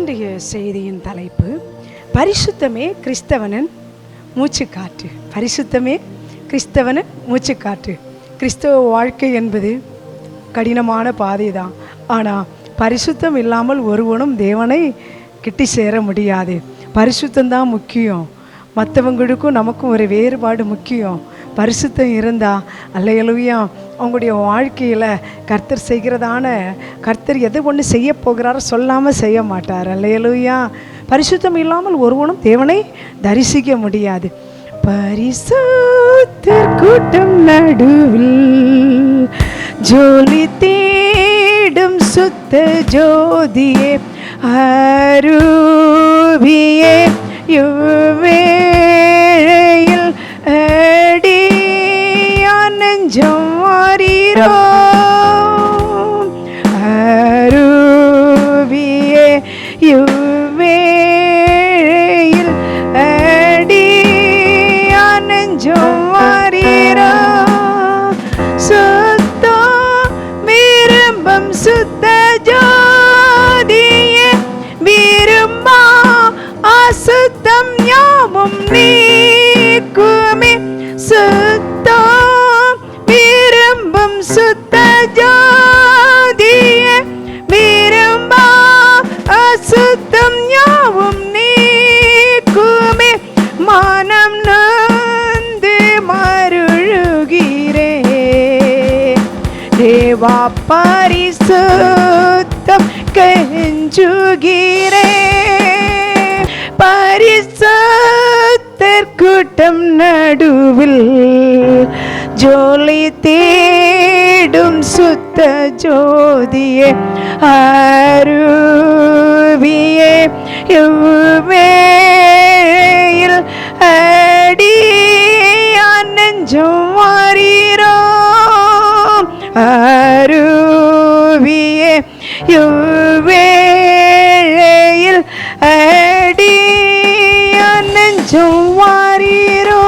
இன்றைய செய்தியின் தலைப்பு பரிசுத்தமே கிறிஸ்தவனின் மூச்சுக்காற்று. பரிசுத்தமே கிறிஸ்தவனின் மூச்சுக்காற்று. கிறிஸ்தவ வாழ்க்கை என்பது கடினமான பாதை தான். ஆனால் பரிசுத்தம் இல்லாமல் ஒருவனும் தேவனை கிட்டி சேர முடியாது. பரிசுத்தம்தான் முக்கியம். மற்றவங்களுக்கும் நமக்கும் ஒரு வேறுபாடு முக்கியம். பரிசுத்தம் இருந்தால் அல்லேலூயா அவங்களுடைய வாழ்க்கையில் கர்த்தர் செய்கிறதான கர்த்தர் எது ஒன்று செய்ய போகிறாரோ சொல்லாமல் செய்ய மாட்டார். அல்லேலூயா. பரிசுத்தம் இல்லாமல் ஒருவனும் தேவனை தரிசிக்க முடியாது. பரிசுத்தர் கூட்டம் நடுவில் ஜோலி தேடும் சுத்த ஜோதியே அருவியே யுவேளையில் அடியான் நெஞ்சம் மாறீரோ அருவியே யுவேளையில் அடியான் நெஞ்சம் மாறீரோ சுத்தம் விரும்பம் சுத்த ஜோதியே விரும்பா அசுத்தம் யாவும் நீக்குமே சுத்தம் விரும்பும் சுத்த ஜோதியே விரும்பா அசுத்தம் யாவும் நீக்குமே மனம் நொந்து மருளுகிறே தேவா பரிசுத்தம் கெஞ்சுகிறே பரிசுத்தர் கூட்டம் நடுவில் ஜோலி தேடும் சுத்த ஜோதியே அருவியே யுவேளையில் அடியான் நெஞ்சம் மாறீரோ அருவியே யுவேளையில் அடியான் நெஞ்சம் மாறீரோ.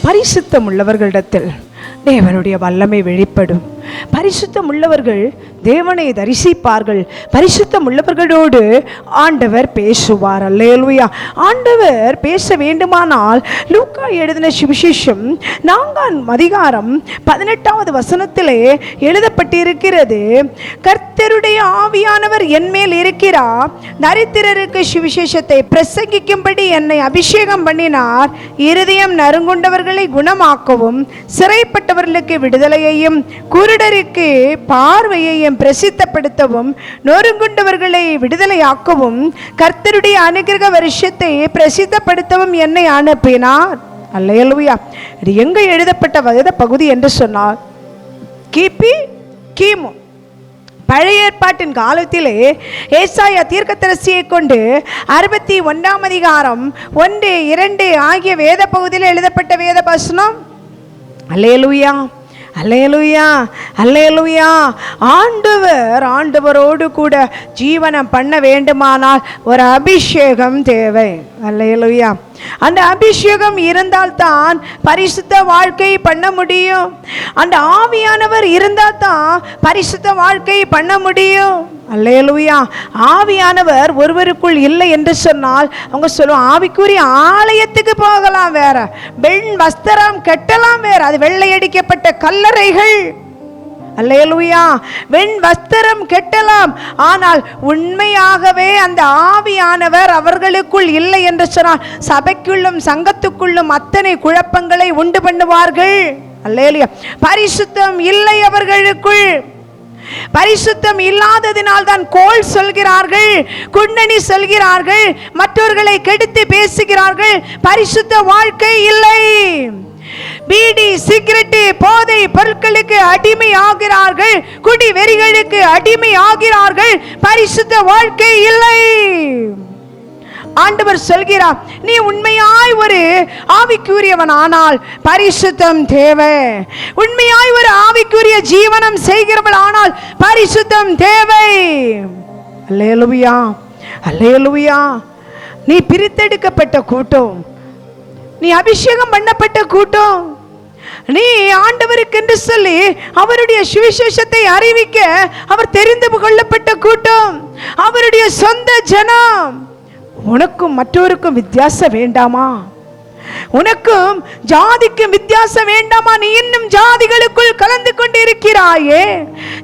பரிசுத்தம் உள்ளவர்களிடத்தில் தேவனுடைய வல்லமை வெளிப்படும். பரிசுத்தம் உள்ளவர்கள் தேவனை தரிசிப்பார்கள். பரிசுத்தம் உள்ளவர்களோடு ஆண்டவர் பேசுவார். அல்லேலூயா. ஆண்டவர் பேச வேண்டுமானால் லூக்கா எழுதின சுவிசேஷம் 4ஆம் அதிகாரம் 18வது வசனத்திலே எழுதப்பட்டிருக்கிறது, கர்த்தருடைய ஆவியானவர் என்மேல் இருக்கிறார், தரித்திரருக்கு சுவிசேஷத்தை பிரசங்கிக்கும்படி என்னை அபிஷேகம் பண்ணினார், இருதயம் நறுங்குண்டவர்களை குணமாக்கவும் சிறைப்பட்டவர்களுக்கு விடுதலையையும் குருடருக்கு பார்வையையும் பிரசித்தப்படுத்தவும் நொறுங்குண்டவர்களை விடுதலையாக்கவும் கர்த்தருடைய அனுக்கிரக வருஷத்தை பிரசித்தப்படுத்தவும் என்னை அனுப்பினார். அல்லேலூயா. இது எங்க எழுதப்பட்ட வேத பகுதி என்று சொன்னால் கிமு பழைய ஏற்பாட்டின் காலத்திலே ஏசாயா தீர்க்கதரிசியை கொண்டு 61ஆம் அதிகாரம் 1, 2 ஆகிய வேத பகுதியில் எழுதப்பட்ட வேத வசனம். அல்லேலூயா, அல்லேலூயா, அல்லேலூயா. ஆண்டவரோடு கூட ஜீவனம் பண்ண வேண்டுமானால் ஒரு அபிஷேகம் தேவை. அல்லேலூயா. அந்த அபிஷேகம் இருந்தால்தான் பரிசுத்த வாழ்க்கை பண்ண முடியும். அந்த ஆவியானவர் இருந்தால்தான் பரிசுத்த வாழ்க்கை பண்ண முடியும். அல்லேலூயா. ஆவியானவர் ஒருவருக்குள் இல்லை என்று சொன்னால் அவங்க சொல்லுவோம், ஆவிக்குரிய ஆலயத்துக்கு போகலாம், வேற வெண் வஸ்திரம் கட்டலாம், வேற அது வெள்ளையடிக்கப்பட்ட கல்லறைகள். அல்லேலூயா. வெண் வஸ்திரம் கெட்டலாம், ஆனால் உண்மையாகவே அந்த ஆவியானவர் அவர்களுக்குள் இல்லை என்று சொன்னால் சபைக்குள்ளும் சங்கத்துக்குள்ளும் அத்தனை குழப்பங்களை உண்டு பண்ணுவார்கள். அல்லேலூயா. பரிசுத்தம் இல்லை அவர்களுக்குள். பரிசுத்தம் இல்லாததினால் தான் கோல் சொல்கிறார்கள், குண்டனி சொல்கிறார்கள், மற்றவர்களை கெடுத்து பேசுகிறார்கள். பரிசுத்த வாழ்க்கை இல்லை. பீடி சிகரெட்டு போதை பொருட்களுக்கு அடிமை ஆகிறார்கள், குடி வெறிகளுக்கு அடிமை ஆகிறார்கள். பரிசுத்த வாழ்க்கை இல்லை. ஆண்டவர் சொல்கிறார், நீ உண்மையாய் ஒரு ஆவிக்குரியவன் ஆனால் பரிசுத்தம் தேவை. உண்மையாய் ஒரு ஆவிக்குரிய ஜீவனம் செய்கிறவள் ஆனால் பரிசுத்தம் தேவை. அல்லேலூயா, அல்லேலூயா. நீ பிரித்தெடுக்கப்பட்ட கூட்டம், நீ அபிஷேகம் பண்ணப்பட்ட கூட்டம், நீ ஆண்டவருக்கு என்று சொல்லி அவருடைய சுவிசேஷத்தை அறிவிக்க அவர் தெரிந்து கொள்ளப்பட்ட கூட்டம், அவருடைய சொந்த ஜனம். உனக்கும் மற்றவருக்கும் வித்தியாசம் வேண்டாமா? உனக்கும் ஜாதிக்கும் வித்தியாசம் வேண்டாமா? நீ இன்னும் ஜாதிகளுக்குள் கலந்து கொண்டு இருக்கிறாயே,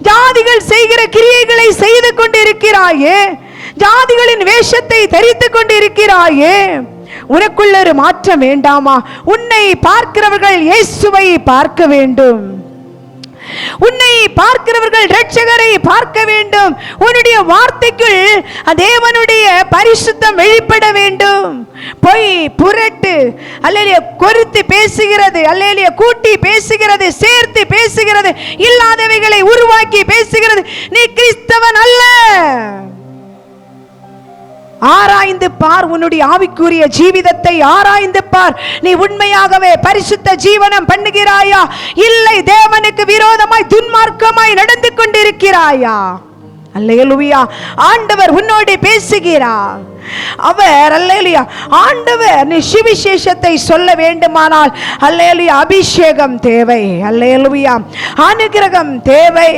ஜாதிகள் செய்கிற கிரியைகளை செய்து கொண்டு இருக்கிறாயே, ஜாதிகளின் வேஷத்தை தரித்து கொண்டு இருக்கிறாயே. உனக்குள்ள ஒரு மாற்றம் வேண்டாமா? உன்னை பார்க்கிறவர்கள் இயேசுவை பார்க்க வேண்டும், உன்னை பார்க்கிறவர்கள் இரட்சகரை பார்க்க வேண்டும். உன்னுடைய வார்த்தைக்குள் தேவனுடைய பரிசுத்தம் வெளிப்பட வேண்டும். பொய், புரட்டு, அல்லேலூயா, கொருத்து பேசுகிறது, அல்லேலூயா, கூட்டி பேசுகிறது, சேர்த்து பேசுகிறது, இல்லாதவைகளை உருவாக்கி பேசுகிறது, நீ கிறிஸ்தவன் அல்ல. ஆராய்ந்து பார், உன்னுடைய ஆவிக்குரிய ஜீவிதத்தை ஆராய்ந்து பார். நீ உண்மையாகவே பரிசுத்த ஜீவனம் பண்ணுகிறாயா? இல்லை தேவனுக்கு விரோதமாய் துன்மார்க்கமாய் நடந்து கொண்டிருக்கிறாயா? அல்லேலூயா, ஆண்டவர் உன்னோடு பேசுகிறார். அவர் அல்லேலூயா, ஆண்டவர் நீ சுவிசேஷத்தை சொல்ல வேண்டுமானால் அல்லேலூயா அபிஷேகம் தேவை, அல்லேலூயா அனுக்கிரகம் தேவை,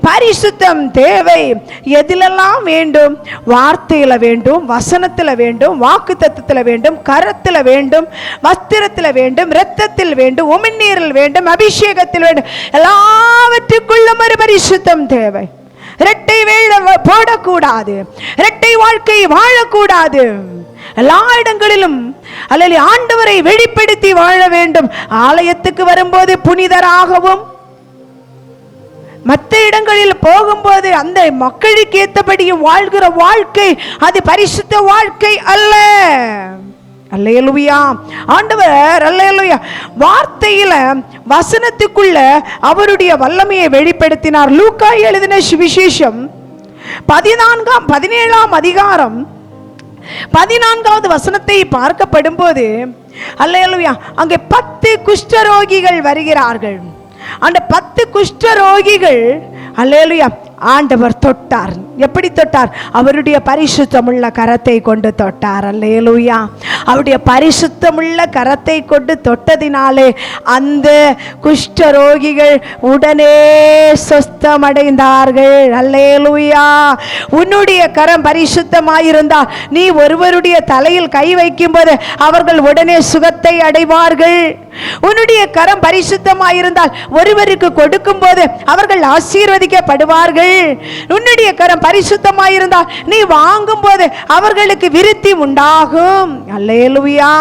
பரிசுத்தம் தேவை. எதிலெல்லாம் வேண்டும்? வார்த்தையில வேண்டும், வசனத்தில் வேண்டும், வாக்குத்தத்தத்தில் வேண்டும், கரத்தில் வேண்டும், வஸ்திரத்தில் வேண்டும், இரத்தத்தில் வேண்டும், உமிழ்நீரில் வேண்டும், அபிஷேகத்தில் வேண்டும். எல்லாவற்றுக்குள்ளும் ஒரு பரிசுத்தம் தேவை. இரட்டை வேளை போடக்கூடாது, இரட்டை வாழ்க்கை வாழக்கூடாது. எல்லா இடங்களிலும் அல்லேலூயா ஆண்டவரை வெளிப்படுத்தி வாழ வேண்டும். ஆலயத்துக்கு வரும்போது புனிதராகவும், மற்ற இடங்களில் போகும்போது அந்த மக்களுக்கு ஏற்றபடியும் வாழ்கிற வாழ்க்கை அது பரிசுத்த வாழ்க்கை அல்ல. அல்லேலூயா, ஆண்டவர் அல்லேலூயா வார்த்தையில வசனத்துக்குள்ள அவருடைய வல்லமையை வெளிப்படுத்தினார். லூக்கா எழுதின சுவிசேஷம் 17ஆம் அதிகாரம் 14வது வசனத்தை பார்க்கப்படும் போது அல்லேலூயா அங்கே 10 குஷ்டரோகிகள் வருகிறார்கள். அந்த 10 குஷ்டரோகிகள் அல்லேலூயா ஆண்டவர் தொட்டார். எப்படி தொட்டார்? அவருடைய பரிசுத்தமுள்ள கரத்தை கொண்டு தொட்டார். அல்லேலூயா, அவருடைய பரிசுத்தமுள்ள கரத்தை கொண்டு தொட்டதினாலே அந்த குஷ்டரோகிகள் உடனே சொஸ்தமடைந்தார்கள். அல்லேலூயா, உன்னுடைய கரம் பரிசுத்தமாயிருந்தால் நீ ஒருவருடைய தலையில் கை வைக்கும் போது அவர்கள் உடனே சுகத்தை அடைவார்கள். உன்னுடைய கரம் பரிசுத்தமாயிருந்தால் ஒருவருக்கு கொடுக்கும் போது அவர்கள் ஆசீர்வதிக்கப்படுவார்கள். உன்னுடைய கரம் பரிசுத்தமாயிருந்தால் நீ வாங்கும் போது அவர்களுக்கு விருத்தி உண்டாகும். அல்லேலூயா,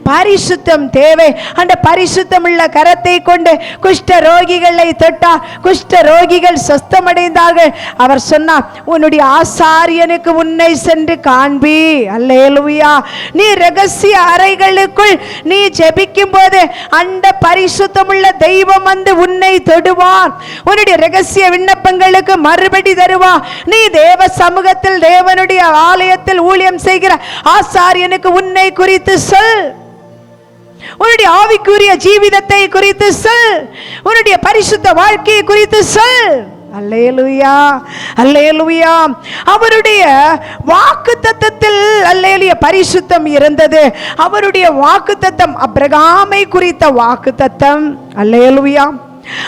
பரிசுத்தம் தேவை. அந்த பரிசுத்தமுள்ள கரத்தை கொண்டு குஷ்ட ரோகிகளை தொட்டார். குஷ்ட ரோகிகள் சொஸ்தமடைந்தார்கள். அவர் சொன்னார், உன்னுடைய ஆசாரியனுக்கு உன்னை சென்று காண்பி. அல்லேலூயா, நீ ரகசிய அறைகளுக்குள் நீ ஜெபிக்கும் போது அந்த பரிசுத்தமுள்ள தெய்வம் வந்து உன்னை தொடுவார். உன்னுடைய ரகசிய விண்ணப்பங்களுக்கு மறுபடி தருவா. நீ தேவ சமூகத்தில் தேவனுடைய ஆலயத்தில் ஊழியம் செய்கிற ஆசாரியனுக்கு உன்னை குறித்து சொல். உன்னுடைய ஆவிக்குரிய ஜீவிதத்தை குறித்து சொல். உன்னுடைய பரிசுத்த வாழ்க்கையை குறித்து சொல். அல்லேலூயா, அல்லேலூயா. அவருடைய வாக்குத்தத்தத்தில் அல்லேலூயா பரிசுத்தம் இருந்தது. அவருடைய வாக்குத்தத்தம் ஆபிரகாமை குறித்த வாக்குத்தத்தம். அல்லேலூயா,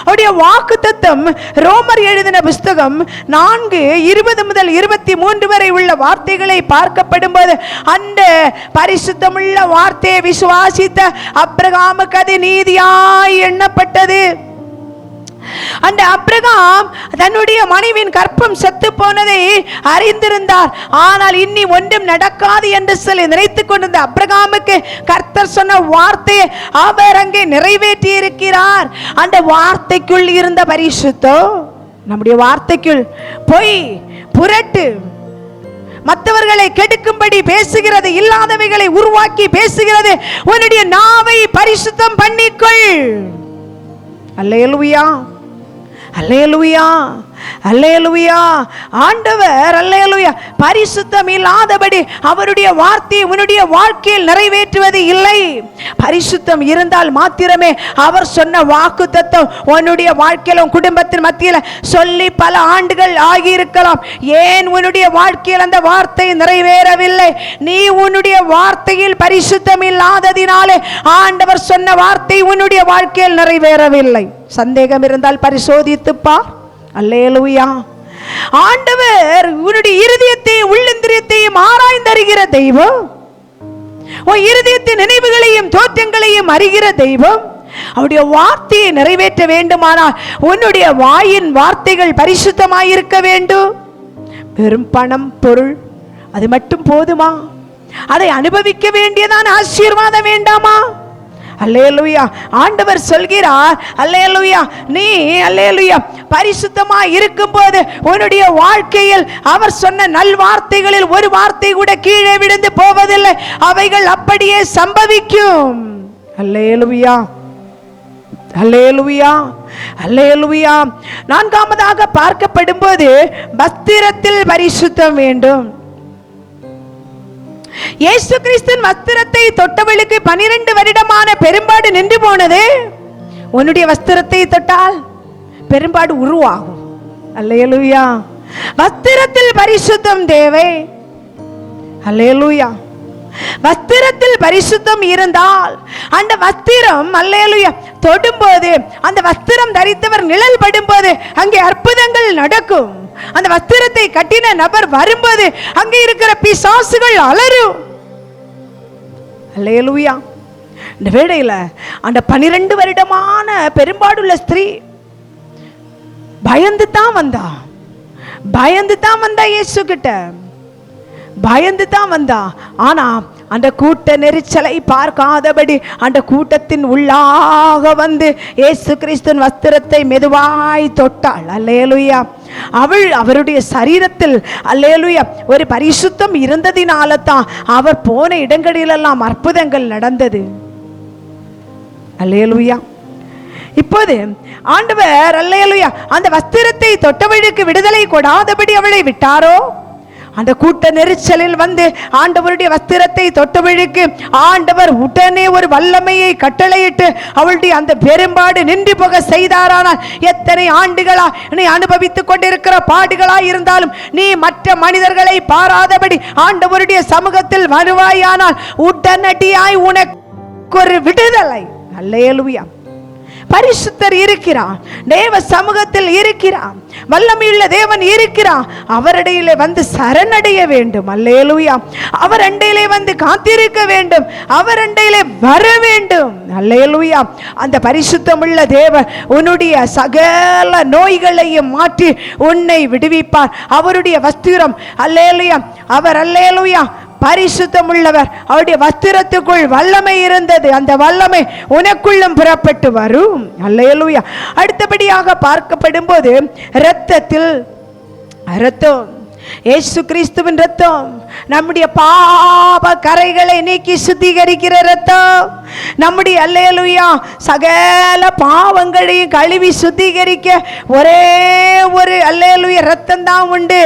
அவருடைய வாக்குத்தத்தம் ரோமர் எழுதின புஸ்தகம் 4:20 முதல் 23 வரை உள்ள வார்த்தைகளை பார்க்கப்படும் போது அந்த பரிசுத்தமுள்ள வார்த்தையை விசுவாசித்த ஆபிரகாமுக்கு அது நீதியாய் எண்ணப்பட்டது. அந்த ஆபிரகாம் தன்னுடைய மனைவியின் கற்பம் செத்து போனதை அறிந்திருந்தார். ஆனால் இனி ஒன்றும் நடக்காது என்று சொல்லி நினைத்துக் கொண்டிருந்த ஆபிரகாமுக்கு கர்த்தர் சொன்ன வார்த்தையை அவர் அங்கே நிறைவேற்றி இருக்கிறார். அந்த வார்த்தைக்குள் இருந்த பரிசுத்தம் நம்முடைய வார்த்தைக்குள் பொய், புரட்டு, மற்றவர்களை கெடுக்கும்படி பேசுகிறது, இல்லாதவைகளை உருவாக்கி பேசுகிறது. உன்னுடைய நாவை பரிசுத்தம் பண்ணிக்கொள். அல்லேலூயா, அல்லேலூயா, அல்லேலூயா. ஆண்டவர் அல்லேலூயா பரிசுத்தம் இல்லாதபடி அவருடைய வார்த்தையை உன்னுடைய வாழ்க்கையில் நிறைவேற்றுவது இல்லை. பரிசுத்தம் இருந்தால் மாத்திரமே அவர் சொன்ன வாக்குத்தத்தம் உன்னுடைய வாழ்க்கையில குடும்பத்தின் மத்தியில் சொல்லி பல ஆண்டுகள் ஆகியிருக்கலாம். ஏன் உன்னுடைய வாழ்க்கையில் அந்த வார்த்தை நிறைவேறவில்லை? நீ உன்னுடைய வார்த்தையில் பரிசுத்தம் இல்லாததினாலே ஆண்டவர் சொன்ன வார்த்தை உன்னுடைய வாழ்க்கையில் நிறைவேறவில்லை. சந்தேகம் இருந்தால் பரிசோதித்து பார். அல்லேலூயா. ஆண்டவர் உன்னுடைய இருதயத்தையும் உள்ளந்திரியத்தையும் ஆராய்ந்தறிகிற தெய்வம். உன் இருதயத்தின் நினைவுகளையும் தோற்றங்களையும் அறிகிற தெய்வம். அவருடைய வார்த்தையை நிறைவேற்ற வேண்டுமானால் உன்னுடைய வாயின் வார்த்தைகள் பரிசுத்தமாயிருக்க வேண்டும். வெறும் பணம் பொருள் அது மட்டும் போதுமா? அதை அனுபவிக்க வேண்டியதான ஆசீர்வாதம் வேண்டாமா? அல்லேலூயா. ஆண்டவர் சொல்கிறார், அல்லேலூயா, நீ அல்லேலூயா பரிசுத்தமாய் இருக்கும்போது உன்னுடைய வாழ்க்கையில் அவர் சொன்ன நல் வார்த்தைகளில் ஒரு வார்த்தை கூட கீழே விழுந்து போவதில்லை. அவைகள் அப்படியே சம்பவிக்கும். அல்லேலூயா, அல்லேலூயா, அல்லேலூயா. நான்காவதாக பார்க்கப்படும் போது வஸ்திரத்தில் பரிசுத்தம் வேண்டும். இயேசு கிறிஸ்துவின் வஸ்திரத்தை தொட்டவளுக்கு 12 வருடமான பெரும்பாடு நின்று போனது. உன்னுடைய வஸ்திரத்தை தொட்டால் பெரும்பாடு உருவாகும். அல்லேலூயா. வஸ்திரத்தில் பரிசுத்தம் தேவை. அல்லேலூயா. வஸ்திரத்தில் பரிசுத்தம் இருந்தால் அந்த வஸ்திரம் அல்லேலூயா தொடும்போது, அந்த வஸ்திரம் தரித்தவர் நிழல் படும்போது அங்கே அற்புதங்கள் நடக்கும். அந்த வஸ்திரத்தை கட்டின நபர் வரும்போது அங்கே இருக்கிற பிசாசுகள் அலறும். அல்லேலூயா. இந்த வேளையில அந்த 12 வருடமான பெரும்பாடுள்ள ஸ்திரீ பயந்து தான் வந்தா, பயந்து தான் வந்தா, இயேசு கிட்ட பயந்து தான் வந்தா. ஆனா அந்த கூட்ட நெரிச்சலை பார்க்காதபடி அந்த கூட்டத்தின் உள்ளாக வந்து இயேசு கிறிஸ்துவின் வஸ்திரத்தை மெதுவாய் தொட்டாள். அல்லேலூயா. அவள் அவருடைய சரீரத்தில் அல்லேலூயா ஒரு பரிசுத்தம் இருந்ததினால தான் அவர் போன இடங்களிலெல்லாம் அற்புதங்கள் நடந்தது. அல்லேலூயா. இப்போது ஆண்டவர் அல்லேலூயா அந்த வஸ்திரத்தை தொட்டவளுக்கு விடுதலை கொடாதபடி அவளை விட்டாரோ? அந்த கூட்ட நெரிச்சலில் வந்து ஆண்டவருடைய வஸ்திரத்தை தொட்டவளுக்கு ஆண்டவர் உடனே ஒரு வல்லமையை கட்டளையிட்டு அவளுடைய அந்த பெரும்பாடு நின்று போக செய்தாரானால், எத்தனை ஆண்டுகளா நீ அனுபவித்துக் கொண்டிருக்கிற பாடுகளா இருந்தாலும் நீ மற்ற மனிதர்களை பாராதபடி ஆண்டவருடைய சமூகத்தில் வருவாயானால் உடனடியாய் உனக்கு ஒரு விடுதலை. அல்லேலூயா. பரிசுத்தர் இருக்கிறார், தேவ சமூகத்தில் இருக்கிறார், வல்லமையுள்ள தேவன் இருக்கிறார். அவரிடையிலே வந்து சரணடைய வேண்டும். அல்லேலூயா. அவர் அண்டையிலே வந்து காத்திருக்க வேண்டும், அவர் அண்டையிலே வர வேண்டும். அல்லேலூயா. அந்த பரிசுத்தமுள்ள தேவன் உன்னுடைய சகல நோய்களையும் மாற்றி உன்னை விடுவிப்பார். அவருடைய வஸ்திரம் அல்லேலூயா, அவர் அல்லேலூயா பரிசுத்தம் உள்ளவர். அவருடைய வஸ்திரத்துக்குள் வல்லமை இருந்தது. அந்த வல்லமை உனக்குள்ளும் புறப்பட்டு வரும். அல்லேலூயா. அடுத்தபடியாக பார்க்கப்படும் போது இரத்தத்தில் இரத்தம், இயேசு கிறிஸ்துவின் இரத்தம் நம்முடைய பாவ கரைகளை நீக்கி சுத்திகரிக்கிற இரத்தம். நம்முடைய அல்லேலூயா சகல பாவங்களையும் கழுவி சுத்திகரிக்க ஒரே ஒரு அல்லேலூயா இரத்தம் தான் உண்டு.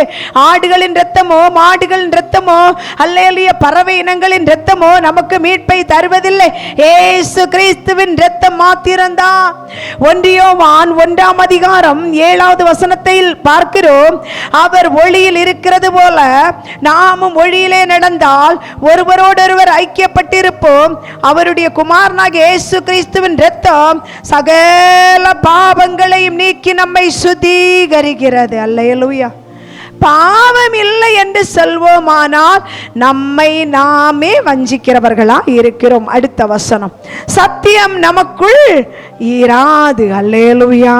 ஆடுகளின் இரத்தமோ மாடுகளின் இரத்தமோ அல்லேலூயா பறவை இனங்களின் இரத்தமோ நமக்கு மீட்பை தருவதில்லை. இயேசு கிறிஸ்துவின் இரத்தம் மாத்திரம்தான். 1 யோவான் 1ஆம் அதிகாரம் 7வது வசனத்தில் பார்க்கிறோம், அவர் ஒளியில் இருக்கிறது போல நாமும் ஒளியிலே நடந்தால் ஒருவரோடொருவர் ஐக்கியப்பட்டிருப்போம். அவருடைய குமாரனாகிய இயேசு கிறிஸ்துவின் இரத்தம் சகல பாவங்களையும் நீக்கி நம்மை சுத்திகரிக்கிறது. அல்லேலூயா. பாவம் இல்லை என்று சொல்வோமானால் நம்மை நாமே வஞ்சிக்கிறவர்களா இருக்கிறோம். அடுத்த வசனம், சத்தியம் நமக்குள் இராது. அல்லேலூயா.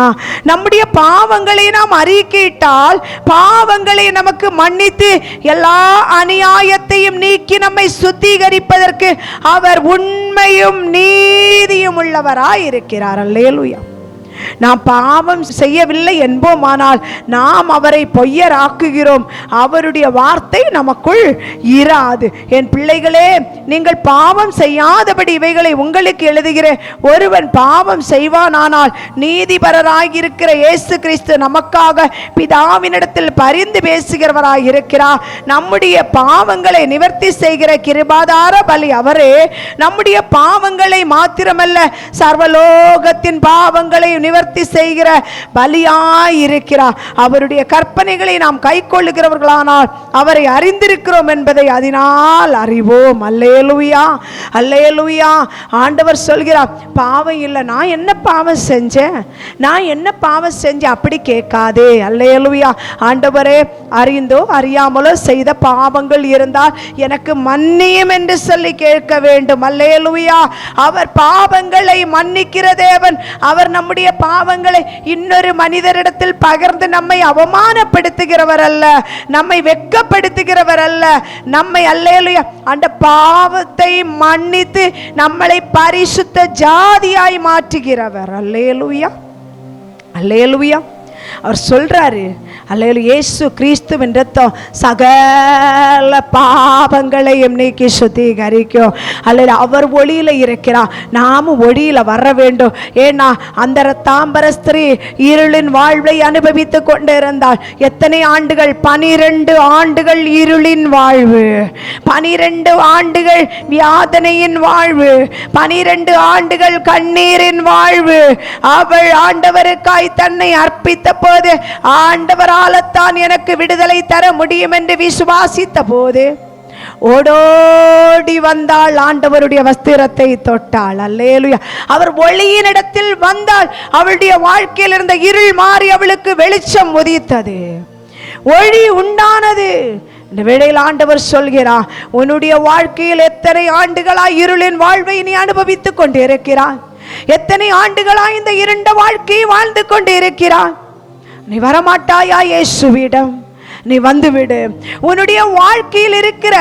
நம்முடைய பாவங்களை நாம் அறிக்கையிட்டால் பாவங்களை நமக்கு மன்னித்து எல்லா அநியாயத்தையும் நீக்கி நம்மை சுத்திகரிப்பதற்கு அவர் உண்மையும் நீதியும் உள்ளவராய் இருக்கிறார். அல்லேலூயா. நாம் பாவம் செய்யவில்லை என்போமானால் நாம் அவரை பொய்யராக்குகிறோம், அவருடைய வார்த்தை நமக்குள் இராது. என் பிள்ளைகளே, நீங்கள் பாவம் செய்யாதபடி இவைகளை உங்களுக்கு எழுதுகிறேன். ஒருவன் பாவம் செய்வானானால் நீதிபரராயிருக்கிற இயேசு கிறிஸ்து நமக்காக பிதாவினிடத்தில் பரிந்து பேசுகிறவராய் இருக்கிறார். நம்முடைய பாவங்களை நிவர்த்தி செய்கிற கிருபாதார பலி அவரே. நம்முடைய பாவங்களை மாத்திரமல்ல, சர்வலோகத்தின் பாவங்களை நிவர்த்தி செய்கிற பலியாய் இருக்கிறார். அவருடைய கற்பனைகளை நாம் கைக்கொள்ளுகிறவர்களானால் அவரை அறிந்திருக்கிறோம் என்பதை அதனால் அறிவோம். அல்லேலூயா, அல்லேலூயா. ஆண்டவர் சொல்கிறார், பாவம் இல்லை, நான் என்ன பாவம் செஞ்சேன், நான் என்ன பாவம் செஞ்சேன் அப்படி கேட்காதே. அல்லேலூயா. ஆண்டவரே, அறிந்தோ அறியாமலோ செய்த பாவங்கள் இருந்தால் எனக்கு மன்னியும் என்று சொல்லி கேட்க வேண்டும். அல்லேலூயா. அவர் பாவங்களை மன்னிக்கிற தேவன். அவர் நம்முடைய பாவங்களை இன்னொரு மனிதரிடத்தில் பகிர்ந்து நம்மை அவமானப்படுத்துகிறவர் அல்ல, நம்மை வெட்கப்படுத்துகிறவர் அல்ல. நம்மை அல்லேலூயா அந்த பாவத்தை மன்னித்து நம்மளை பரிசுத்த ஜாதியாய் மாற்றுகிறவர். அல்லேலூயா, அல்லேலூயா. அவர் சொல்றாரு, அல்லேலூயா, இயேசு கிறிஸ்துவின் இரத்தம் சகல பாவங்களையும் நீக்கி சுத்திகரிக்கும். அல்லேலூயா. அவர் ஒளியில இருக்கிறார், நாமும் ஒளியில வர வேண்டும். ஏன்னா அந்த இரத்தாம்பர ஸ்திரீ இருளின் வாழ்வை அனுபவித்து கொண்டிருந்தாள். எத்தனை ஆண்டுகள்? 12 ஆண்டுகள் இருளின் வாழ்வு, 12 ஆண்டுகள் வியாதனையின் வாழ்வு, 12 ஆண்டுகள் கண்ணீரின் வாழ்வு. அவள் ஆண்டவருக்காய் தன்னை அர்ப்பித்த போது, ஆண்டவரால்தான் எனக்கு விடுதலை தர முடியும் என்று விசுவாசித்த போது ஓடோடி வந்தாள், ஆண்டவருடைய வஸ்திரத்தை தொட்டாள். அல்லேலூயா. அவர் ஒளியினிடத்தில் வந்தாள். அவளுடைய வாழ்க்கையில் இருந்த இருள் மாறி அவளுக்கு வெளிச்சம் உதித்தது, ஒளி உண்டானது. இந்த வேளையில் ஆண்டவர் சொல்கிறார், உன்னுடைய வாழ்க்கையில் எத்தனை ஆண்டுகளாய் இருளின் வாழ்வை நீ அனுபவித்துக் கொண்டு இருக்கிறாய், எத்தனை ஆண்டுகளாய் இந்த இருண்ட வாழ்க்கையை வாழ்ந்து கொண்டு இருக்கிறாய். நீ வரமாட்டாயா இயேசுவிடம்? நீ வந்துவிடு. உன்னுடைய வாழ்க்கையில் இருக்கிற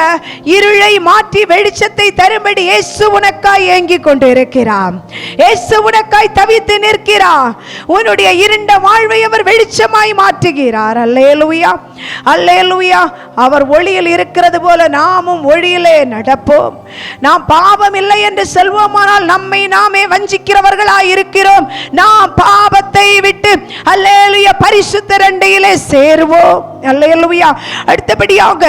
இருளை மாற்றி வெளிச்சத்தை தரும்படி இயேசு உனக்காய் ஏங்கிக் கொண்டு இருக்கிறார். இயேசு உனக்காய் தவித்து நிற்கிறார். உன்னுடைய இருண்ட வாழ்வை அவர் வெளிச்சமாய் மாற்றுகிறார். அல்லேலூயா, அல்லேலூயா. அவர் ஒளியில் இருக்கிறது போல நாமும் ஒளியிலே நடப்போம். நாம் பாவம் இல்லை என்று சொல்வோமானால் நம்மை நாமே வஞ்சிக்கிறவர்களாய் இருக்கிறோம். நாம் பாவத்தை விட்டு அல்லேலூயா பரிசுத்தர் அண்டையிலே சேருவோம். அல்லேலூயா. அடுத்தபடியாக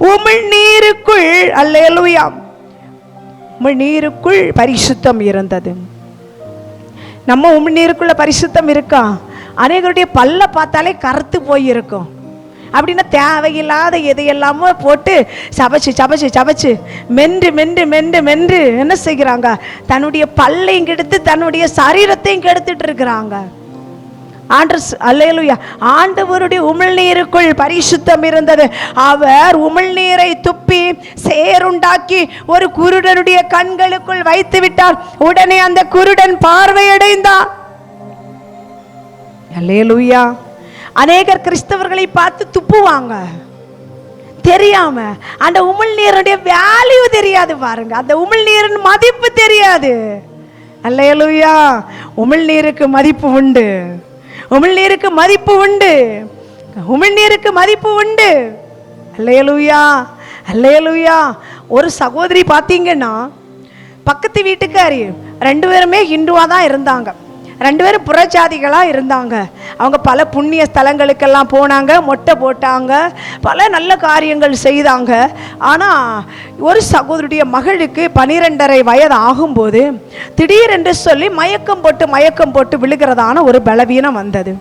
உமிழ்நீருக்குள், அல்லேலூயா, உமிழ்நீருக்குள் பரிசுத்தம் இருந்தது. நம்ம உமிழ்நீருக்குள்ள பரிசுத்தம் இருக்கா? அநேகருடைய பல்ல பார்த்தாலே கருத்து போயிருக்கும். அப்படின்னா தேவையில்லாத எதையெல்லாமோ போட்டு சபச்சு சபச்சு சபச்சு மென்று மென்று மென்று மென்று என்ன செய்கிறாங்க? தன்னுடைய பல்லையும் கெடுத்து தன்னுடைய சரீரத்தையும் கெடுத்துட்டு இருக்கிறாங்க. அல்லேலூயா. ஆண்டவருடைய உமிழ்நீருக்குள் பரிசுத்தம் இருந்தது. அவர் உமிழ்நீரை துப்பி சேருண்டாக்கி ஒரு குருடனுடைய கண்களுக்குள் வைத்து விட்டார். உடனே அந்த குருடன் பார்வையடைந்தான். அல்லேலூயா. அநேகர் கிறிஸ்தவர்களை பார்த்து துப்புவாங்க தெரியாம. அந்த உமிழ்நீருடைய வேல்யூ தெரியாது பாருங்க, அந்த உமிழ்நீரின் மதிப்பு தெரியாது. அல்லேலூயா. உமிழ்நீருக்கு மதிப்பு உண்டு, உமிழ்நீருக்கு மதிப்பு உண்டு, உமிழ்நீருக்கு மதிப்பு உண்டு. அல்லேலூயா, அல்லேலூயா. ஒரு சகோதரி பார்த்தீங்கன்னா, பக்கத்து வீட்டுக்காரி 2 பேருமே ஹிந்துவாக தான் இருந்தாங்க. 2 பேரும் புறஜாதிகளாக இருந்தாங்க. அவங்க பல புண்ணிய ஸ்தலங்களுக்கெல்லாம் போனாங்க, மொட்டை போட்டாங்க, பல நல்ல காரியங்கள் செய்தாங்க. ஆனால் ஒரு சகோதரியுடைய மகளுக்கு 12.5 வயது ஆகும்போது திடீரென்று சொல்லி மயக்கம் போட்டு விழுகிறதான ஒரு பலவீனம் வந்தது.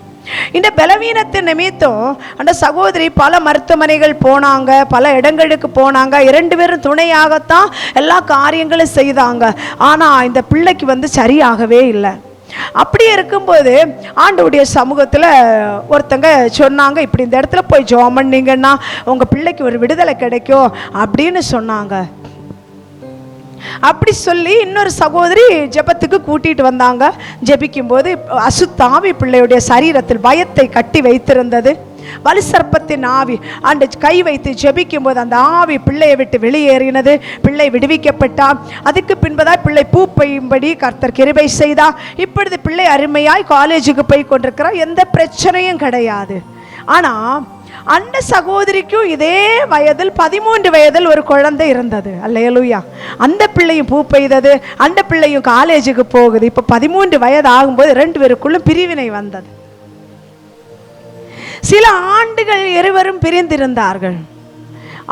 இந்த பலவீனத்தின் நிமித்தம் அந்த சகோதரி பல மருத்துவமனைகள் போனாங்க, பல இடங்களுக்கு போனாங்க. 2 பேரும் துணையாகத்தான் எல்லா காரியங்களும் செய்தாங்க. ஆனால் இந்த பிள்ளைக்கு சரியாகவே இல்லை. அப்படி இருக்கும்போது ஆண்டவருடைய சமூகத்தில் ஒருத்தங்க சொன்னாங்க, இப்படி இந்த இடத்துல போய் ஜெபம் பண்ணீங்கன்னா உங்கள் பிள்ளைக்கு ஒரு விடுதலை கிடைக்கும் அப்படின்னு சொன்னாங்க. அப்படி சொல்லி இன்னொரு சகோதரி ஜெபத்துக்கு கூட்டிட்டு வந்தாங்க. ஜெபிக்கும் போது அசுத்தாவி பிள்ளையுடைய சரீரத்தில் பயத்தை கட்டி வைத்திருந்தது. வலு சர்ப்பத்தின் ஆவி அந்த கை வைத்து ஜெபிக்கும் போது அந்த ஆவி பிள்ளையை விட்டு வெளியேறினது. பிள்ளை விடுவிக்கப்பட்டான். அதுக்கு பின்பதாய் பிள்ளை பூ பெய்யும்படி கர்த்தர் கிருபை செய்தா. இப்பொழுது பிள்ளை அருமையாய் காலேஜுக்கு போய் கொண்டிருக்கிறார். எந்த பிரச்சனையும் கிடையாது. ஆனால் அந்த சகோதரிக்கும் இதே வயதில் 13 வயதில் ஒரு குழந்தை இருந்தது. அல்லேலூயா. அந்த பிள்ளையும் பூ பெய்தது. அந்த பிள்ளையும் காலேஜுக்கு போகுது. இப்போ 13 வயது ஆகும்போது 2 பேருக்குள்ளும் பிரிவினை வந்தது. சில ஆண்டுகள் இருவரும் பிரிந்திருந்தார்கள்.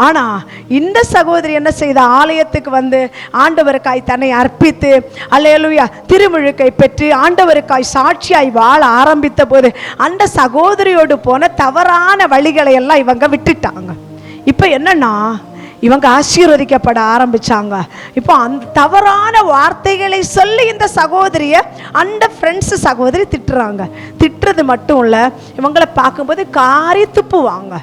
ஆனால் இந்த சகோதரி என்ன செய்த, ஆலயத்துக்கு வந்து ஆண்டவருக்காய் தன்னை அர்ப்பித்து அல்லேலூயா திருமுழுக்கை பெற்று ஆண்டவருக்காய் சாட்சியாய் வாழ ஆரம்பித்த போது அந்த சகோதரியோடு போன தவறான வழிகளை எல்லாம் இவங்க விட்டுட்டாங்க. இப்போ என்னன்னா இவங்க ஆசீர்வதிக்கப்பட ஆரம்பிச்சாங்க. இப்போ அந்த தவறான வார்த்தைகளை சொல்லி இந்த சகோதரியை அந்த ஃப்ரெண்ட்ஸ் சகோதரி திட்டுறாங்க. திட்டுறது மட்டும் இல்லை, இவங்களை பார்க்கும்போது காரி துப்புவாங்க.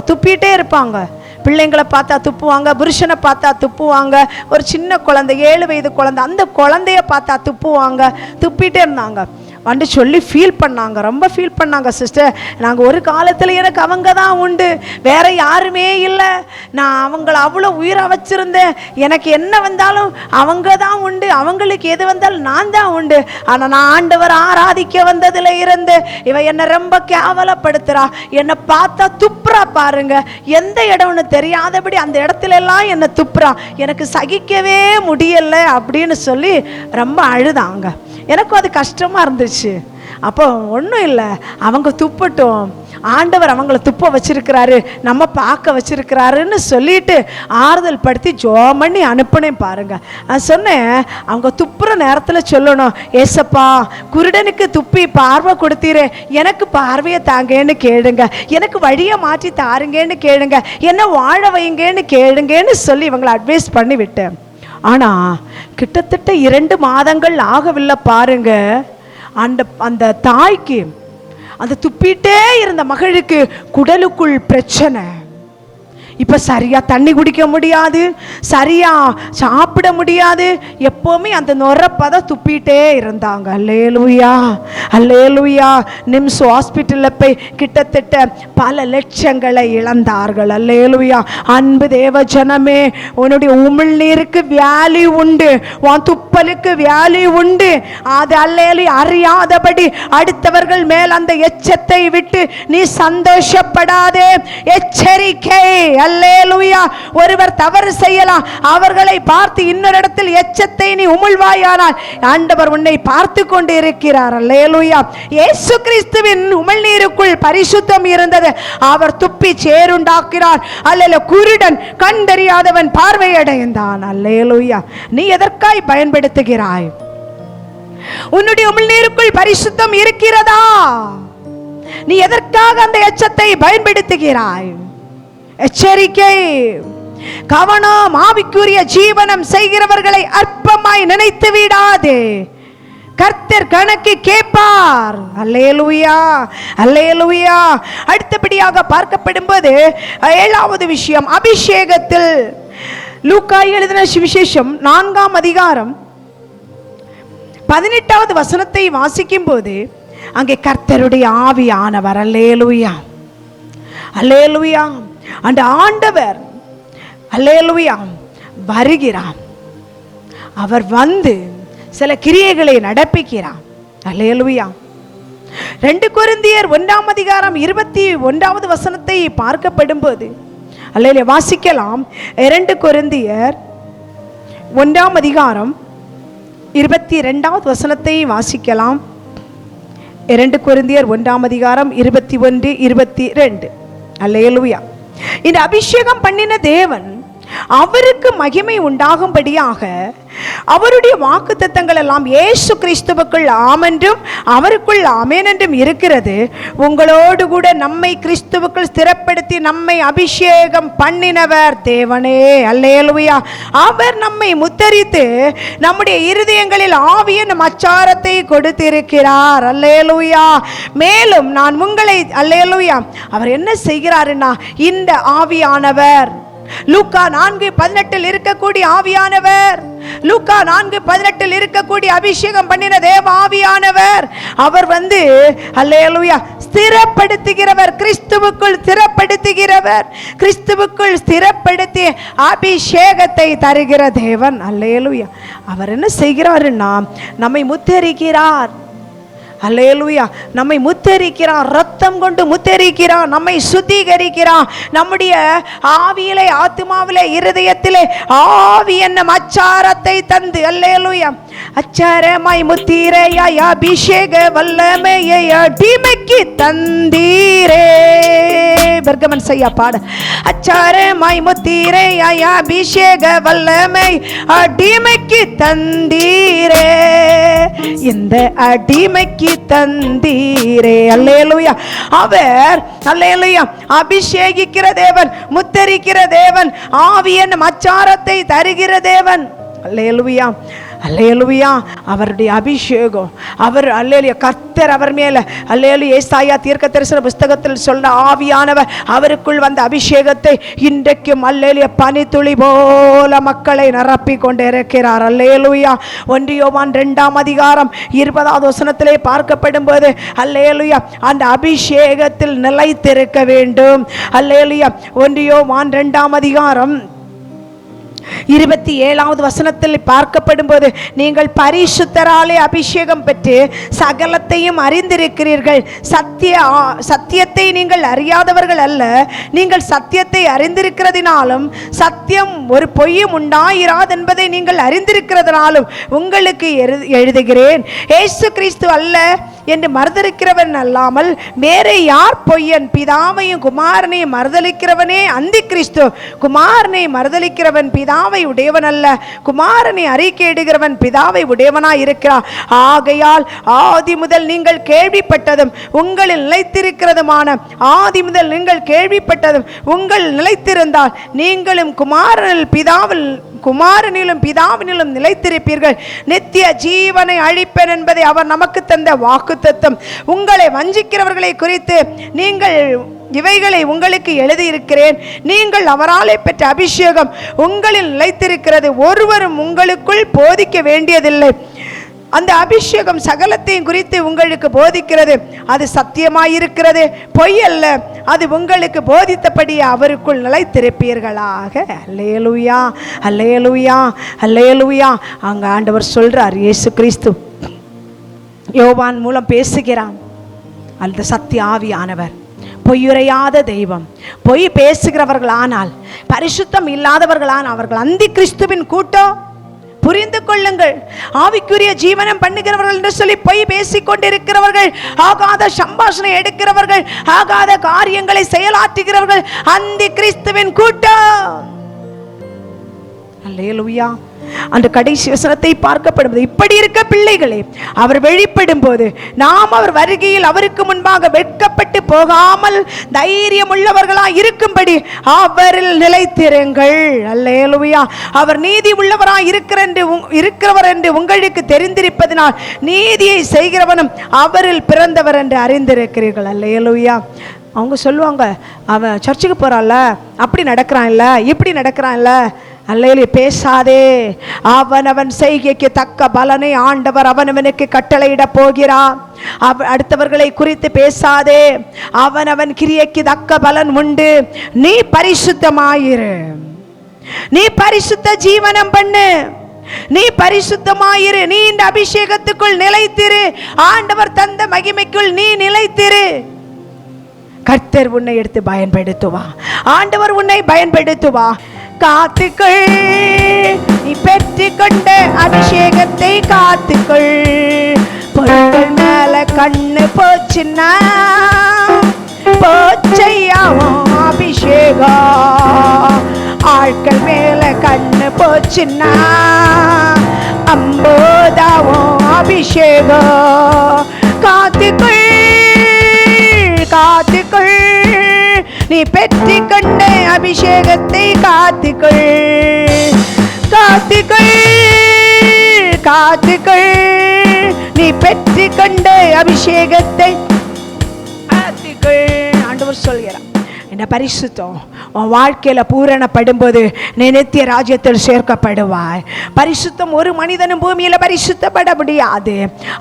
துப்பிட்டே இருப்பாங்க. பிள்ளைங்களை பார்த்தா துப்புவாங்க, புருஷனை பார்த்தா துப்புவாங்க, ஒரு சின்ன குழந்தை 7 வயது குழந்தை அந்த குழந்தைய பார்த்தா துப்புவாங்க. துப்பிட்டே இருந்தாங்க. வந்து சொல்லி ஃபீல் பண்ணாங்க, ரொம்ப ஃபீல் பண்ணாங்க. சிஸ்டர், நாங்கள் ஒரு காலத்தில் எனக்கு அவங்க தான் உண்டு, வேற யாருமே இல்லை, நான் அவங்கள அவ்வளோ உயிராக வச்சுருந்தேன், எனக்கு என்ன வந்தாலும் அவங்க தான் உண்டு, அவங்களுக்கு எது வந்தாலும் நான் தான் உண்டு. ஆனால் நான் ஆண்டவர் ஆராதிக்க வந்ததில் இருந்து இவ என்னை ரொம்ப கேவலப்படுத்துகிறா, என்னை பார்த்தா துப்புறா பாருங்க, எந்த இடம்னு தெரியாதபடி அந்த இடத்துல எல்லாம் என்னை துப்புறா, எனக்கு சகிக்கவே முடியலை அப்படின்னு சொல்லி ரொம்ப அழுதாங்க. எனக்கும் அது கஷ்டமாக இருந்துச்சு. அப்போ ஒன்றும் இல்லை, அவங்க துப்பட்டும், ஆண்டவர் அவங்கள துப்ப வச்சிருக்கிறாரு, நம்ம பார்க்க வச்சிருக்கிறாருன்னு சொல்லிட்டு ஆறுதல் படுத்தி ஜோம் பண்ணி அனுப்பினேன் பாருங்க. நான் சொன்னேன், அவங்க துப்புற நேரத்தில் சொல்லணும், ஏசப்பா குருடனுக்கு துப்பி பார்வை கொடுத்தீரே, எனக்கு பார்வையை தாங்கன்னு கேளுங்க, எனக்கு வழியை மாற்றி தாருங்கன்னு கேளுங்க, என்ன வாழ வைங்கன்னு கேளுங்கன்னு சொல்லி இவங்களை அட்வைஸ் பண்ணி விட்டேன். ஆனால் கிட்டத்தட்ட 2 மாதங்கள் ஆகவில்லை பாருங்க. அந்த தாய்க்கு, அந்த துப்பிட்டே இருந்த மகளுக்கு குடலுக்குள் பிரச்சனை. இப்போ சரியா தண்ணி குடிக்க முடியாது, சரியா சாப்பிட முடியாது, எப்போவுமே அந்த நுரப்பதை துப்பிட்டே இருந்தாங்க. அல்லேலூயா அல்லேலூயா. நிம்ஸ் ஹாஸ்பிட்டலில் போய் கிட்டத்தட்ட பல லட்சங்களை இழந்தார்கள். அல்லேலூயா. அன்பு தேவ ஜனமே, உன்னுடைய உமிழ்நீருக்கு வேல்யூ உண்டு, உன் துப்பலுக்கு வேல்யூ உண்டு. அது அல்லேலூயா அறியாதபடி அடுத்தவர்கள் மேல் அந்த எச்சத்தை விட்டு நீ சந்தோஷப்படாதே. எச்சரிக்கை. அல்லேலூயா. ஒருவர் தவறு செய்யலாம், அவர்களை பார்த்து இன்னொரு இடத்தில் எச்சத்தை நீ உமிழ்வாயானால் ஆண்டவர் உன்னை பார்த்து கொண்டு இருக்கிறார். அல்லேலூயா. இயேசு கிறிஸ்துவின் உமிழ்நீருக்குள் பரிசுத்தம் இருந்தது. அவர் துப்பி சேருண்டாக்கிறார். அல்லேலூயா. குருடன் கண் தெரியாதவன் பார்வையடைந்தான். அல்லேலூயா. நீ எதற்காய் பயன்படுத்துகிறாய்? உன்னுடைய உமிழ்நீருக்குள் பரிசுத்தம் இருக்கிறதா? நீ எதற்காக அந்த எச்சத்தை பயன்படுத்துகிறாய்? எச்சரிக்கை, கவனம். ஆவிக்குரிய ஜீவனம் செய்கிறவர்களை அற்பமாய் நினைத்து விடாதே. கர்த்தர் கணக்கு கேட்பார். அல்லேலூயா அல்லேலூயா. அடுத்தபடியாக பார்க்கப்படும்போது 7வது விஷயம், அபிஷேகத்தில். லூக்கா எழுதின சுவிசேஷம் 4ஆம் அதிகாரம் 18வது வசனத்தை வாசிக்கும் போது அங்கே கர்த்தருடைய ஆவியானவர் அல்லேலூயா அல்லேலூயா அந்த ஆண்டவர் அல்லேலூயா வருகிறார். அவர் வந்து சில கிரியைகளை நடப்பிக்கிறார். அல்லேலூயா. 2 கொரிந்தியர் 1ஆம் அதிகாரம் 21வது வசனத்தை பார்க்கப்படும்போது அல்லேலூயா வாசிக்கலாம். 2 கொரிந்தியர் 1ஆம் அதிகாரம் 22வது வசனத்தை வாசிக்கலாம். 2 கொரிந்தியர் 1ஆம் அதிகாரம் 21, 22. அல்லேலூயா. இந்த அபிஷேகம் பண்ணின தேவன் அவருக்கு மகிமை உண்டாகும்படியாக அவருடைய வாக்குத்தத்தங்கள் எல்லாம் இயேசு கிறிஸ்துவுக்குள் ஆமென்றும் அவருக்குள் ஆமென் என்றும் இருக்கிறது. உங்களோடு கூட நம்மை கிறிஸ்துவுக்குள் ஸ்திரப்படுத்தி நம்மை அபிஷேகம் பண்ணினவர் தேவனே. அல்லேலூயா. அவர் நம்மை முத்தரித்து நம்முடைய இருதயங்களில் ஆவியின் அச்சாரத்தை கொடுத்திருக்கிறார். அல்லேலூயா. மேலும் நான் உங்களை அல்லேலூயா அவர் என்ன செய்கிறாருன்னா, இந்த ஆவியானவர் லூக்கா 4:18 இருக்கக்கூடிய ஆவியானவர், லூக்கா 4:18 இருக்கக்கூடிய அபிஷேகம் பண்ணின தேவ ஆவியானவர் அவர் வந்து அல்லேலூயா ஸ்திரப்படுத்துகிறவர், கிறிஸ்துவுக்குள் ஸ்திரப்படுத்துகிறவர், கிறிஸ்துவுக்குள் ஸ்திரப்படுத்தி அபிஷேகத்தை தருகிற தேவன். அல்லேலூயா. அவர் என்ன செய்கிறாருன்னா நம்மை முத்தரிக்கிறார். அல்லேலூயா. நம்மை முத்தரிக்கிறார், ரத்தம் கொண்டு முத்தரிக்கிறார், நம்மை சுத்திகரிக்கிறார். நம்முடைய ஆவியிலே, ஆத்மாவிலே, இருதயத்திலே ஆவி என்னும் அச்சாரத்தை தந்து, அல்லேலூயா, அச்சாரமாய் முத்திரையாய் அபிஷேக வல்லமையை அடிமைக்கு தந்தீரே. பெர்கமன் செய்யா பாட. அச்சாரமாய் முத்திரையாய் அபிஷேக வல்லமை அடிமைக்கு தந்தீரே, இந்த அடிமைக்கு தந்தீரே. அல்லேலூயா. அவர் அல்லேலூயா அபிஷேகிக்கிற தேவன், முத்தரிக்கிற தேவன், ஆவி என்னும் அச்சாரத்தை தருகிற தேவன். அல்லேலூயா, அல்லேலூயா. அவருடைய அபிஷேகம், அவர் அல்லேலூயா கர்த்தர் அவர் மேல, அல்லேலூயா ஏசாயா தீர்க்கதரிசன புஸ்தகத்தில் சொல்ற ஆவியானவர் அவருக்குள் வந்த அபிஷேகத்தை இன்றைக்கும் அல்லேலூயா பனித்துளி போல மக்களை நிரப்பி கொண்டு இருக்கிறார். அல்லேலூயா. 1 யோவான் 2ஆம் அதிகாரம் 20வது வசனத்திலே பார்க்கப்படும் போது அல்லேலூயா அந்த அபிஷேகத்தில் நிலைத்திருக்க வேண்டும். அல்லேலூயா. 1 யோவான் 2ஆம் அதிகாரம் 27வது வசனத்தில் பார்க்கப்படும் போது, நீங்கள் பரிசுத்தராலே அபிஷேகம் பெற்று சகலத்தையும் அறிந்திருக்கிறீர்கள், சத்தியத்தை நீங்கள் அறியாதவர்கள் அல்ல, நீங்கள் சத்தியத்தை அறிந்திருக்கிறதினாலும் சத்தியம் ஒரு பொய்யும் உண்டாயிராது என்பதை நீங்கள் அறிந்திருக்கிறதினாலும் உங்களுக்கு எழுதுகிறேன். இயேசு கிறிஸ்து அல்ல என்று மறுதலிக்கிறவன் அல்லாமல் வேறு யார் பொய்யன்? பிதாவையும் குமாரனையும் மறுதலிக்கிறவனே அந்தி கிறிஸ்து. குமாரனை மறுதலிக்கிறவன் பிதாவை உடையவன் அல்ல, குமாரனை அறிக்கையிடுகிறவன் பிதாவை உடையவனாய் இருக்கிறார். ஆகையால் ஆதி முதல் நீங்கள் கேள்விப்பட்டதும் உங்களில் நிலைத்திருக்கிறதுமான, ஆதி முதல் நீங்கள் கேள்விப்பட்டதும் உங்கள் நிலைத்திருந்தால் நீங்களும் குமாரனிலும் பிதாவினிலும் நிலைத்திருப்பீர்கள். நித்திய ஜீவனை அழிப்பேன் என்பதை அவர் நமக்கு தந்த வாக்குத்தத்தம். உங்களை வஞ்சிக்கிறவர்களை குறித்து நீங்கள் இவைகளை உங்களுக்கு எழுதியிருக்கிறேன். நீங்கள் அவராலே பெற்ற அபிஷேகம் உங்களில் நிலைத்திருக்கிறது, ஒருவரும் உங்களுக்குள் போதிக்க வேண்டியதில்லை. அந்த அபிஷேகம் சகலத்தையும் குறித்து உங்களுக்கு போதிக்கிறது, அது சத்தியமாயிருக்கிறது, பொய் அல்ல. அது உங்களுக்கு போதித்தபடி அவருக்குள் நிலைத்திருப்பீர்களாக. அல்லேலூயா, அல்லேலூயா, அல்லேலூயா. அங்க ஆண்டவர் சொல்றார், இயேசு கிறிஸ்து யோவான் மூலம் பேசுகிறான். அந்த சத்திய ஆவியானவர், பொய்யுரையாத தெய்வம், பொய் பேசுகிறவர்களானால், பரிசுத்தம் இல்லாதவர்களான அவர்கள் அந்தி கிறிஸ்துவின் கூட்டம். புரிந்து கொள்ளுங்கள், ஆவிக்குரிய ஜீவனம் பண்ணுகிறவர்கள் என்று சொல்லி பொய் பேசிக் கொண்டிருக்கிறவர்கள், ஆகாத சம்பாஷணை எடுக்கிறவர்கள், ஆகாத காரியங்களை செயலாற்றுகிறவர்கள் அந்தி கிறிஸ்துவின் கூட்டம். அல்லேலூயா. அந்த கடைசி வசனத்தை பார்க்கப்படுவது, இப்படி இருக்க பிள்ளைகளே, அவர் வெளிப்படும் போது நாம் அவர் வருகையில் அவருக்கு முன்பாக வெட்கப்பட்டு போகாமல் தைரியம் உள்ளவர்களாய் இருக்கும்படி அவரில் நிலைத்திருங்கள். அல்லேலூயா. அவர் நீதி உள்ளவராய் இருக்கிறவர் என்று உங்களுக்கு தெரிந்திருப்பதனால் நீதியை செய்கிறவனும் அவரில் பிறந்தவர் என்று அறிந்திருக்கிறீர்கள். அல்லேலூயா. அவங்க சொல்லுவாங்க, அவன் சர்ச்சுக்கு போறான்ல, அப்படி நடக்கிறான் இல்ல, இப்படி நடக்கிறான் இல்ல. அல்லேலூயா. பேசாதே. அவனவன் செய்கைக்கு தக்க பலனை ஆண்டவர் அவனவனுக்கு கட்டளையிட போகிறார். அடுத்தவர்களை குறித்து பேசாதே. அவனவன் கிரியைக்கு தக்க பலன் உண்டு. நீ பரிசுத்தமாயிரு, நீ பரிசுத்த ஜீவனம் பண்ணு, நீ பரிசுத்தமாயிரு, நீ இந்த அபிஷேகத்துக்குள் நிலைத்திரு, ஆண்டவர் தந்த மகிமைக்குள் நீ நிலைத்திரு. கர்த்தர் உன்னை எடுத்து பயன்படுத்துவா, ஆண்டவர் உன்னை பயன்படுத்துவா. காத்துக்கள், நீ பெற்றுக்கொண்ட அபிஷேகத்தை காத்துக்கள். பொருட்கள் மேல கண்ணு போச்சுன்னா போச்சையாவும் அபிஷேகம். ஆட்கள் மேல கண்ணு போச்சுன்னா அம்போதாவும் அபிஷேகம். காத்துக்கள், காத்துக்கள், நீ பெற்றுக்கொண்ட அபிஷேகத்தை காத்துக்கள். காத்துக்கள், காத்துக்கள், நீ பெற்றுக்கொண்ட அபிஷேகத்தை காத்துக்கள். ஆண்டவர் சொல்கிறார், இந்த பரிசுத்தம் உன் வாழ்க்கையில் பூரணப்படும்போது நீ நித்திய ராஜ்யத்தில் சேர்க்கப்படுவாய். பரிசுத்தம் ஒரு மனிதனும் பூமியில் பரிசுத்தப்பட முடியாது.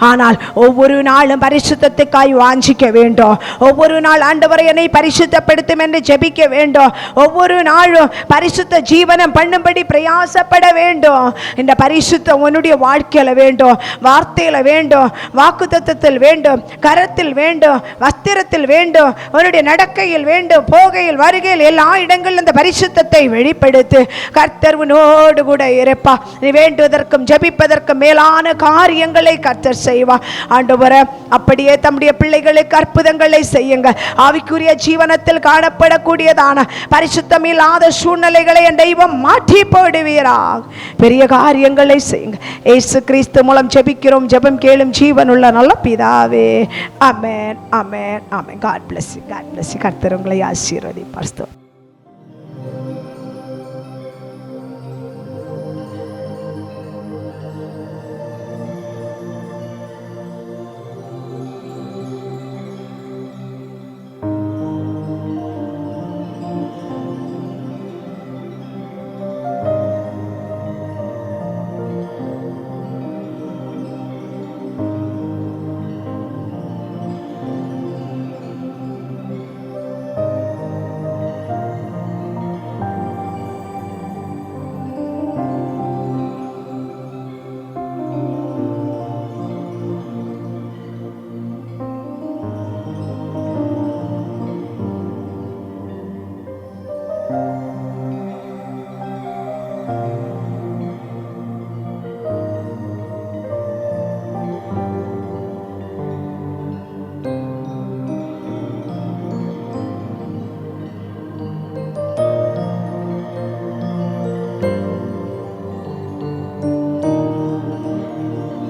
ஆனால் ஒவ்வொரு நாளும் பரிசுத்தத்துக்காய் வாஞ்சிக்க வேண்டும். ஒவ்வொரு நாள் ஆண்டவரை என்னை பரிசுத்தப்படுத்தும் என்று ஜெபிக்க வேண்டும். ஒவ்வொரு நாளும் பரிசுத்த ஜீவனம் பண்ணும்படி பிரயாசப்பட வேண்டும். இந்த பரிசுத்தம் உன்னுடைய வாழ்க்கையில் வேண்டும், வார்த்தையில் வேண்டும், வாக்குத்தத்தத்தில் வேண்டும், கரத்தில் வேண்டும், வஸ்திரத்தில் வேண்டும், உன்னுடைய நடக்கையில் வேண்டும், போகையில் வருகையில் எல்லா இடங்களிலும் இந்த பரிசுத்தத்தை வெளிப்படுத்து. கர்த்தர் உன்னோடு கூட இருப்பா. நீ வேண்டுவதற்கும் ஜெபிப்பதற்கும் மேலான காரியங்களை கர்த்தர் செய்வார். ஆண்டவரே, அப்படியே தம்முடைய பிள்ளைகளுக்கு அற்புதங்களை செய்யுங்க. ஆவிக்குரிய ஜீவனத்தில் காணப்படக்கூடியதான பரிசுத்தம் இல்லாத சூழ்நிலைகளை என் தெய்வம் மாற்றி போடுவீராக. பெரிய காரியங்களை செய்யுங்க. இயேசு கிறிஸ்து மூலம் ஜெபிக்கிறோம். ஜெபம் கேளும் ஜீவனுள்ள நல்ல பிதாவே. ஆமென், ஆமென், ஆமென். God bless you. God bless you. கர்த்தர் உங்களை ஆசீர்வதிப்பார்.